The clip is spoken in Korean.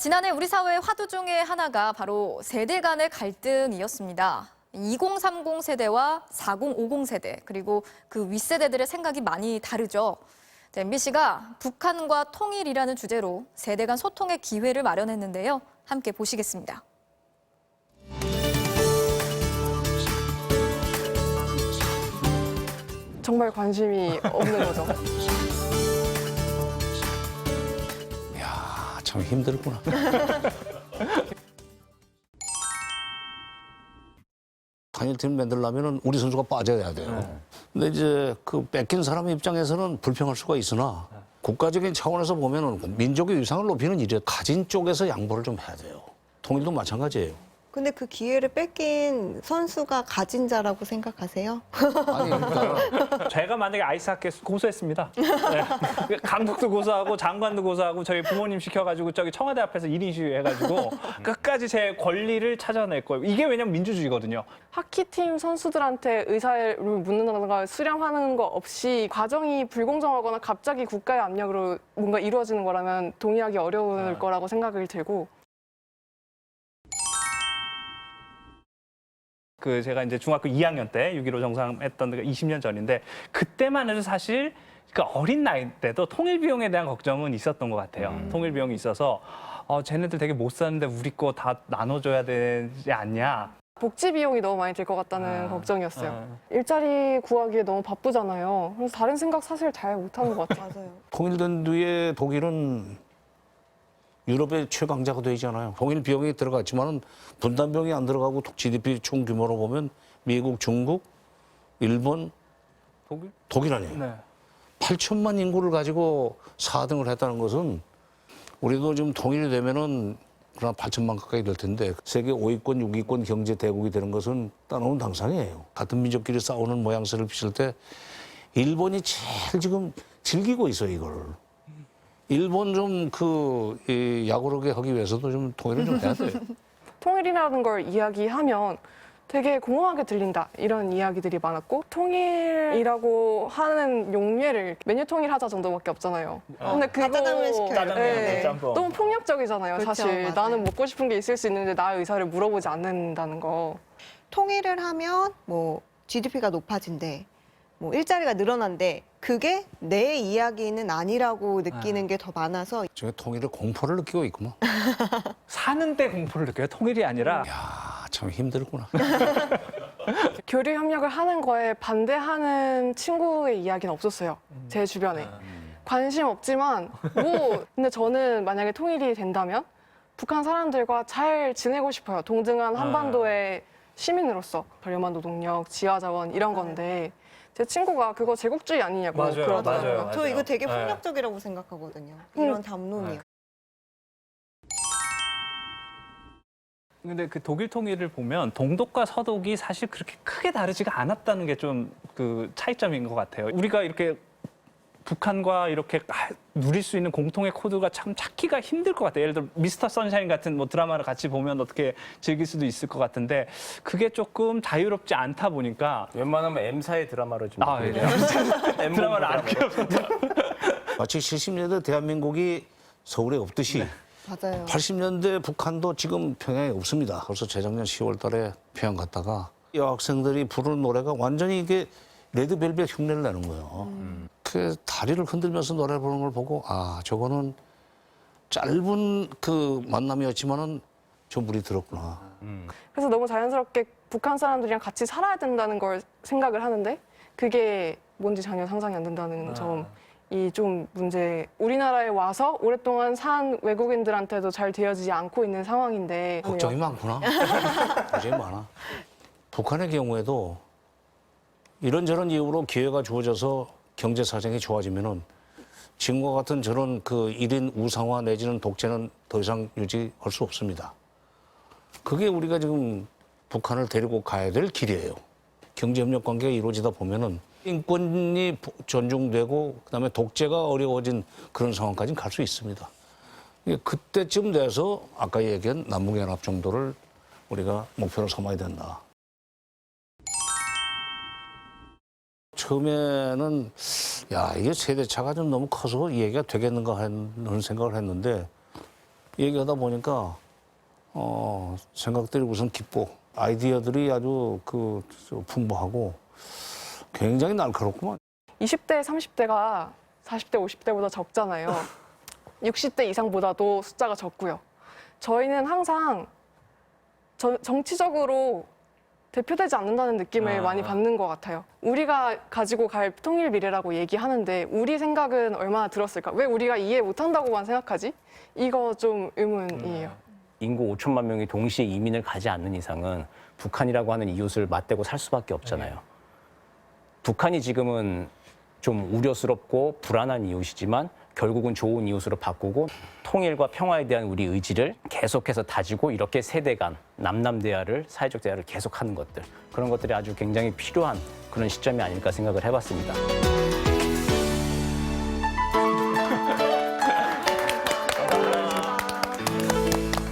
지난해 우리 사회의 화두 중에 하나가 바로 세대 간의 갈등이었습니다. 2030 세대와 4050 세대, 그리고 그 윗세대들의 생각이 많이 다르죠. MBC가 북한과 통일이라는 주제로 세대 간 소통의 기회를 마련했는데요. 함께 보시겠습니다. 정말 관심이 없는 거죠. 야, 참 힘들구나. 단일팀 만들려면 우리 선수가 빠져야 돼요. 근데 이제 그 뺏긴 사람 입장에서는 불평할 수가 있으나 국가적인 차원에서 보면은 민족의 위상을 높이는 일에 가진 쪽에서 양보를 좀 해야 돼요. 통일도 마찬가지예요. 근데 그 기회를 뺏긴 선수가 가진 자라고 생각하세요? 아니 그러니까 제가 만약에 아이스하키 고소했습니다. 네. 감독도 고소하고 장관도 고소하고 저희 부모님 시켜가지고 저기 청와대 앞에서 1인 시위해가지고 끝까지 제 권리를 찾아낼 거예요. 이게 왜냐면 민주주의거든요. 하키팀 선수들한테 의사를 묻는다든가 수렴하는 거 없이 과정이 불공정하거나 갑자기 국가의 압력으로 뭔가 이루어지는 거라면 동의하기 어려울 거라고 생각이 들고, 그 제가 이제 중학교 2학년 때 6.15 정상했던 데가 20년 전인데 그때만 해도 사실 그 어린 나이 때도 통일 비용에 대한 걱정은 있었던 것 같아요. 통일 비용이 있어서 쟤네들 되게 못 사는데 우리 거 다 나눠줘야 되지 않냐. 복지 비용이 너무 많이 들 것 같다는 걱정이었어요. 일자리 구하기에 너무 바쁘잖아요. 그래서 다른 생각 사실 잘 못하는 것 같아요. 맞아요. 통일된 뒤에 독일은 유럽의 최강자가 되잖아요. 통일 비용이 들어갔지만은 분담 비용이 안 들어가고 GDP 총 규모로 보면 미국, 중국, 일본, 독일 아니에요. 네. 8천만 인구를 가지고 4등을 했다는 것은 우리도 지금 통일이 되면은 그러나 8천만 가까이 될 텐데 세계 5위권, 6위권 경제 대국이 되는 것은 따놓은 당상이에요. 같은 민족끼리 싸우는 모양새를 비칠 때 일본이 제일 지금 즐기고 있어요, 이걸. 일본 좀 약오르게 하기 위해서도 좀 통일을 좀 해야 돼요. 통일이라는 걸 이야기하면 되게 공허하게 들린다 이런 이야기들이 많았고, 통일이라고 하는 용례를 메뉴 통일하자 정도밖에 없잖아요. 근데 그거 짜장면 시켜요. 네, 짬뽕. 너무 폭력적이잖아요. 그렇죠, 사실 맞아요. 나는 먹고 싶은 게 있을 수 있는데 나의 의사를 물어보지 않는다는 거. 통일을 하면 뭐 GDP가 높아진대, 뭐 일자리가 늘어난대. 그게 내 이야기는 아니라고 느끼는 게 더 많아서 제가 통일의 공포를 느끼고 있구만. 사는데 공포를 느껴요. 통일이 아니라. 야, 참 힘들구나. 교류 협력을 하는 거에 반대하는 친구의 이야기는 없었어요. 제 주변에. 관심 없지만 근데 저는 만약에 통일이 된다면 북한 사람들과 잘 지내고 싶어요. 동등한 한반도의 시민으로서. 저렴한 노동력, 지하자원 이런 건데 제 친구가 그거 제국주의 아니냐고 맞아요, 그러더라고요. 맞아요. 저 이거 되게 네. 폭력적이라고 생각하거든요. 이런 담론이요. 근데 그 독일 통일을 보면 동독과 서독이 사실 그렇게 크게 다르지가 않았다는 게 좀 그 차이점인 것 같아요. 우리가 이렇게 북한과 이렇게 누릴 수 있는 공통의 코드가 참 찾기가 힘들 것 같아요. 예를 들어 미스터 선샤인 같은 뭐 드라마를 같이 보면 어떻게 즐길 수도 있을 것 같은데 그게 조금 자유롭지 않다 보니까 웬만하면 M사의 드라마를 좀 예. 드라마를 안 키워서 마치 70년대 대한민국이 서울에 없듯이 맞아요. 80년대 북한도 지금 평양에 없습니다. 그래서 재작년 10월 달에 평양 갔다가 여학생들이 부르는 노래가 완전히 이게 레드벨벳 흉내를 내는 거예요. 그 다리를 흔들면서 노래 부르는 걸 보고 저거는 짧은 그 만남이었지만은 좀 물이 들었구나. 그래서 너무 자연스럽게 북한 사람들이랑 같이 살아야 된다는 걸 생각을 하는데 그게 뭔지 전혀 상상이 안 된다는 점이 좀 문제. 우리나라에 와서 오랫동안 산 외국인들한테도 잘 되어지지 않고 있는 상황인데 걱정이 많구나. 걱정이 많아. 북한의 경우에도 이런저런 이유로 기회가 주어져서 경제 사정이 좋아지면은 지금과 같은 저런 그 1인 우상화 내지는 독재는 더 이상 유지할 수 없습니다. 그게 우리가 지금 북한을 데리고 가야 될 길이에요. 경제협력 관계가 이루어지다 보면은 인권이 존중되고 그다음에 독재가 어려워진 그런 상황까지는 갈 수 있습니다. 그때쯤 돼서 아까 얘기한 남북연합 정도를 우리가 목표로 삼아야 된다. 처음에는 이게 세대 차가 좀 너무 커서 얘기가 되겠는가 하는 생각을 했는데 얘기하다 보니까 생각들이 우선 깊고 아이디어들이 아주 풍부하고 굉장히 날카롭구만. 20대, 30대가 40대, 50대보다 적잖아요. 60대 이상보다도 숫자가 적고요. 저희는 항상 정치적으로 대표되지 않는다는 느낌을 많이 받는 것 같아요. 우리가 가지고 갈 통일 미래라고 얘기하는데 우리 생각은 얼마나 들었을까? 왜 우리가 이해 못한다고만 생각하지? 이거 좀 의문이에요. 인구 5천만 명이 동시에 이민을 가지 않는 이상은 북한이라고 하는 이웃을 맞대고 살 수밖에 없잖아요. 북한이 지금은 좀 우려스럽고 불안한 이웃이지만 결국은 좋은 이웃으로 바꾸고 통일과 평화에 대한 우리 의지를 계속해서 다지고 이렇게 세대 간 남남 대화를, 사회적 대화를 계속하는 것들, 그런 것들이 아주 굉장히 필요한 그런 시점이 아닐까 생각을 해봤습니다.